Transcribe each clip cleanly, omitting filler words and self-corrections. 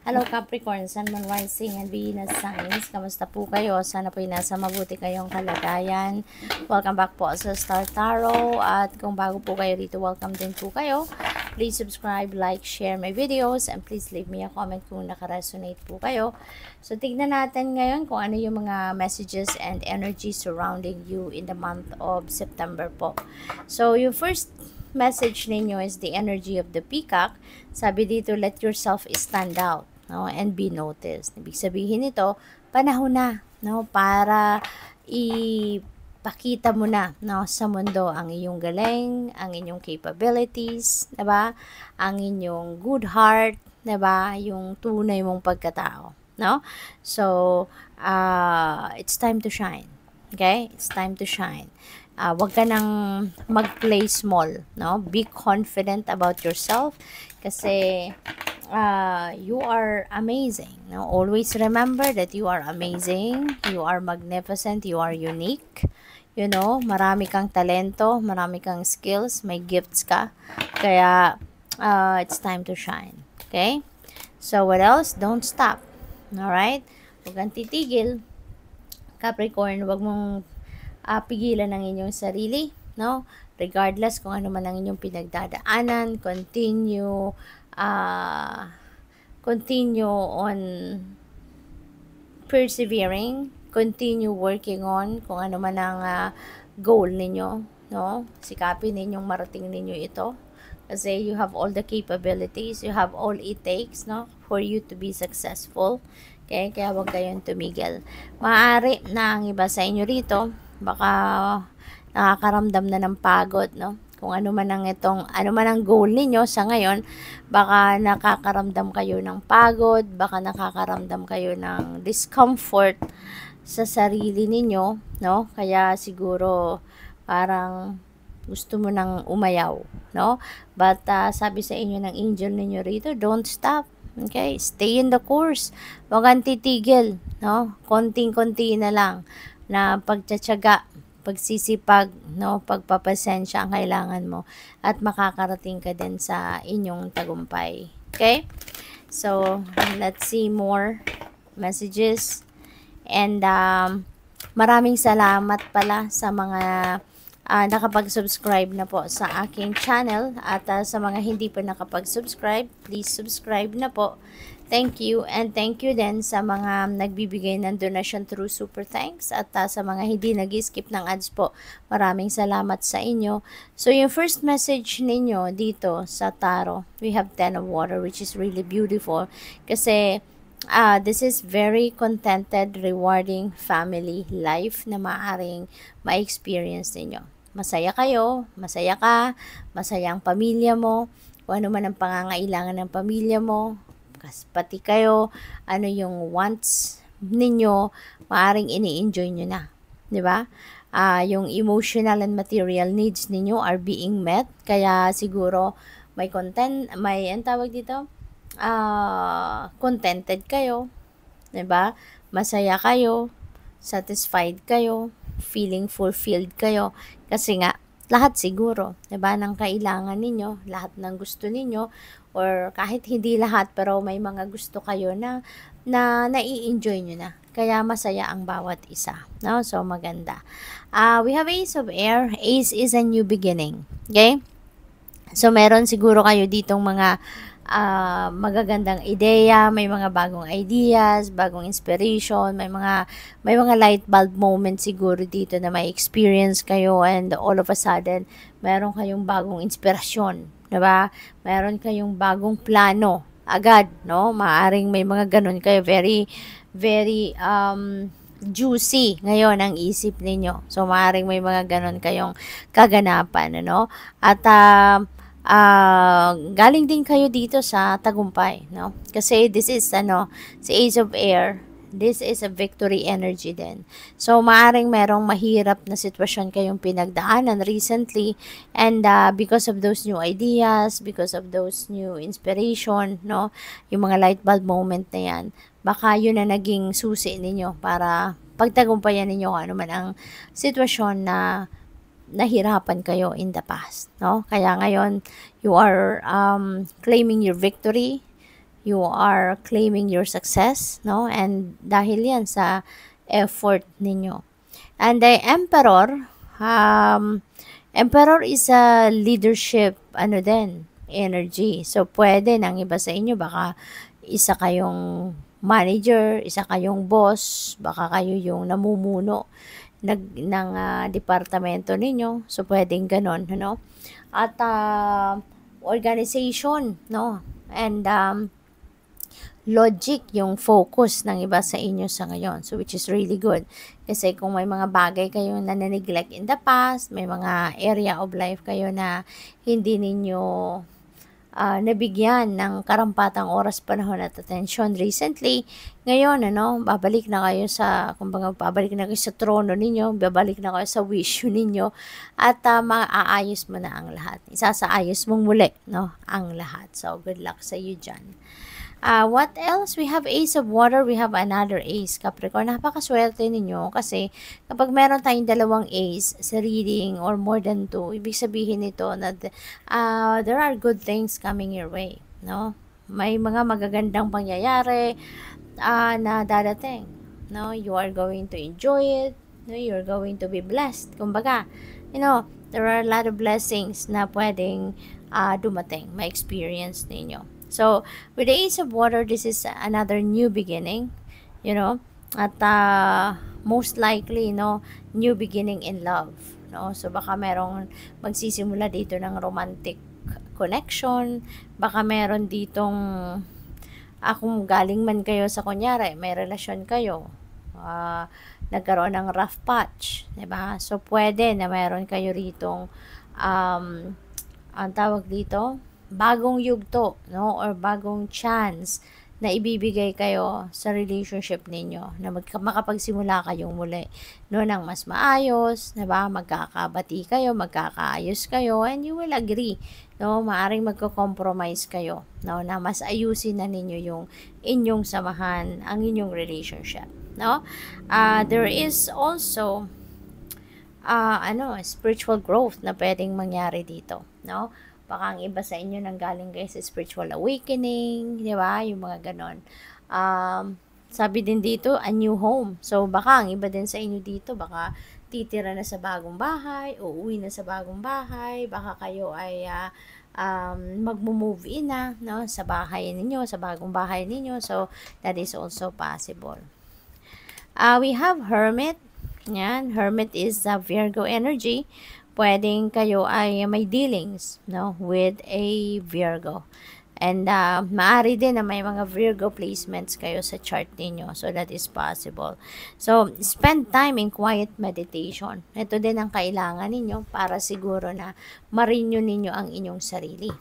Hello Capricorn, Sun, Moon, Rising, and Venus signs. Kamusta po kayo? Sana po nasa mabuti kayong kalagayan. Welcome back po sa Star Tarot. At kung bago po kayo dito, welcome din po kayo. Please subscribe, like, share my videos, and please leave me a comment kung nakaresonate po kayo. So tignan natin ngayon kung ano yung mga messages and energy surrounding you in the month of September po. So yung first message ninyo is the energy of the peacock. Sabi dito, let yourself stand out, no, and be noticed. Ibig sabihin nito, panahon na, no, para ipakita mo na, no, sa mundo ang iyong galing, ang inyong capabilities, 'di ba? Ang inyong good heart, 'di ba? Yung tunay mong pagkatao, no? So, it's time to shine. Okay? It's time to shine. Wag ka nang mag-play small, no? Be confident about yourself kasi you are amazing, no? Always remember that you are amazing, you are magnificent, you are unique. You know, marami kang talento, marami kang skills, may gifts ka. Kaya it's time to shine. Okay? So what else? Don't stop. All right? Huwag kang titigil. Capricorn, wag mong pigilan ng inyong sarili, no? Regardless kung ano man ang inyong pinagdadaanan, continue on persevering, continue working on kung ano man ang goal ninyo, no? Sikapin ninyong marating ninyo ito kasi you have all the capabilities, you have all it takes, no, for you to be successful. Okay? Kaya huwag kayong tumigil. Maaari na ang iba sa inyo rito baka nakakaramdam na ng pagod, no? Kung ano man ang goal ninyo sa ngayon, baka nakakaramdam kayo ng pagod, baka nakakaramdam kayo ng discomfort sa sarili ninyo, no? Kaya siguro parang gusto mo nang umayaw, no? But sabi sa inyo ng angel ninyo rito, don't stop. Okay? Stay in the course. Huwag kang titigil, no? Konting-konti na lang na pagtsatsaga, pagsisipag, no, pagpapasensya ang kailangan mo at makakarating ka din sa inyong tagumpay. Okay? So, let's see more messages. And maraming salamat pala sa mga nakapag-subscribe na po sa aking channel at sa mga hindi pa nakapag-subscribe, please subscribe na po. Thank you, and thank you din sa mga nagbibigay ng donation through super thanks at sa mga hindi nag-skip ng ads po. Maraming salamat sa inyo. So yung first message ninyo dito sa tarot, we have 10 of water, which is really beautiful kasi this is very contented, rewarding family life na maaaring ma-experience ninyo. Masaya kayo, masaya ka, masaya ang pamilya mo, kung ano man ang pangangailangan ng pamilya mo, pati kayo, ano yung wants ninyo, maaring ini-enjoy nyo na. Di ba? Yung emotional and material needs ninyo are being met, kaya siguro may ang tawag dito, contented kayo. Di ba? Masaya kayo, satisfied kayo, feeling fulfilled kayo, kasi nga, lahat siguro, 'di ba, ng kailangan ninyo, lahat ng gusto ninyo, or kahit hindi lahat, pero may mga gusto kayo na nai-enjoy nyo na. Kaya masaya ang bawat isa, no? So, maganda. We have Ace of Air. Ace is a new beginning. Okay? So, meron siguro kayo ditong mga magagandang ideya, may mga bagong ideas, bagong inspiration, may mga light bulb moments siguro dito na may experience kayo, and all of a sudden meron kayong bagong inspirasyon, 'di ba? Meron kayong bagong plano agad, no? Maaring may mga ganun kayo, very very juicy ngayon ang isip ninyo. So maaring may mga ganun kayong kaganapan, ano? At galing din kayo dito sa tagumpay, no? Kasi this is si Ace of Air, this is a victory energy din. So maaring merong mahirap na sitwasyon kayong pinagdaanan recently, and because of those new ideas, because of those new inspiration, no? Yung mga light bulb moment na yan, baka yun na naging susi ninyo para pagtagumpayan ninyo kung ano man ang sitwasyon na nahirapan kayo in the past, no? Kaya ngayon, you are claiming your victory, you are claiming your success, no? And dahil yan sa effort ninyo. And the Emperor, Emperor is a leadership, energy. So, pwede ng iba sa inyo, baka isa kayong manager, isa kayong boss, baka kayo yung namumuno ng departamento ninyo. So, pwedeng ganon, no? At organization, no? And logic yung focus ng iba sa inyo sa ngayon. So, which is really good. Kasi kung may mga bagay kayo na neglect in the past, may mga area of life kayo na hindi ninyo nabigyan ng karampatang oras, panahon at atensyon recently, ngayon, babalik na kayo sa, babalik na kayo sa trono ninyo, babalik na kayo sa wish ninyo, at maaayos mo na ang lahat. Isasaayos mong muli, ang lahat. So, good luck sa you dyan. What else? We have Ace of Water. We have another Ace, Capricorn. Napakaswerte ninyo kasi kapag meron tayong dalawang Ace sa reading or more than 2, ibig sabihin nito na there are good things coming your way. No? May mga magagandang pangyayari na dadating. No? You are going to enjoy it. No? You are going to be blessed. Kumbaga, there are a lot of blessings na pwedeng dumating, ma-experience ninyo. So, with the Ace of Water, this is another new beginning, at most likely, new beginning in love, So, baka merong magsisimula dito ng romantic connection, baka meron ditong, kung galing man kayo sa kunyari, may relasyon kayo, nagkaroon ng rough patch, diba? So, pwede na meron kayo ritong, ang tawag dito, bagong yugto, or bagong chance na ibibigay kayo sa relationship ninyo, na makapagsimula kayong muli, ng mas maayos, diba? Magkakabati kayo, magkakaayos kayo, and you will agree, maaring magko-compromise kayo, na mas ayusin na ninyo yung inyong samahan, ang inyong relationship, there is also spiritual growth na pwedeng mangyari dito, Baka ang iba sa inyo nanggaling kayo sa spiritual awakening, di ba? Yung mga ganon. Sabi din dito, a new home. So, baka ang iba din sa inyo dito, baka titira na sa bagong bahay, uuwi na sa bagong bahay, baka kayo ay mag-move in na, sa bahay ninyo, sa bagong bahay ninyo. So, that is also possible. We have Hermit. Yan, Hermit is Virgo energy. Pwedeng kayo ay may dealings, with a Virgo. And maaari din na may mga Virgo placements kayo sa chart ninyo. So, that is possible. So, spend time in quiet meditation. Ito din ang kailangan ninyo para siguro na ma-renew ninyo ang inyong sarili.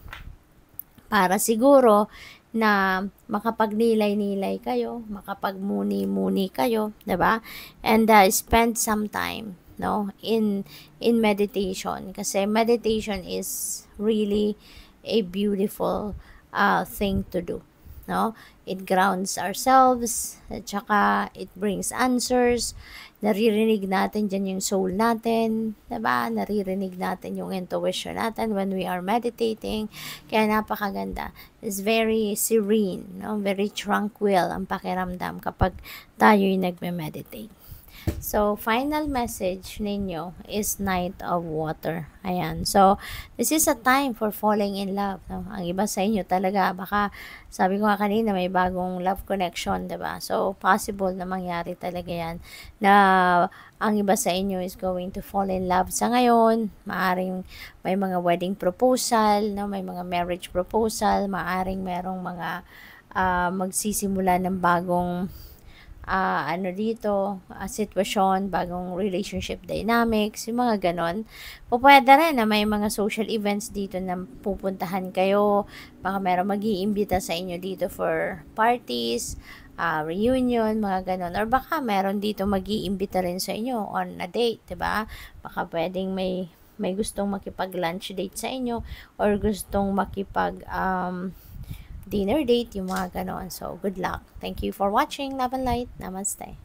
Para siguro na makapagnilay-nilay kayo, makapagmuni-muni kayo, diba? And spend some time in meditation, kasi meditation is really a beautiful thing to do, it grounds ourselves, at saka it brings answers, naririnig natin dyan yung soul natin, diba? Naririnig natin yung intuition natin when we are meditating, kaya napakaganda. It's very serene, very tranquil ang pakiramdam kapag tayo'y nagme-meditate. So, final message ninyo is Knight of Water. Ayan. So, this is a time for falling in love. Ang iba sa inyo talaga, baka, sabi ko nga kanina, may bagong love connection, diba? So, possible na mangyari talaga yan, na ang iba sa inyo is going to fall in love sa ngayon. Maaring may mga wedding proposal, may mga marriage proposal, maaring merong mga magsisimula ng bagong sitwasyon, bagong relationship dynamics, yung mga ganon. Pwede rin na may mga social events dito na pupuntahan kayo, baka meron mag-iimbita sa inyo dito for parties, reunion, mga ganon. Or baka meron dito mag-iimbita rin sa inyo on a date, diba? Baka pwedeng may gustong makipag-lunch date sa inyo, or gustong makipag dinner date, yung mga ganon. So, good luck. Thank you for watching. Love and light. Namaste.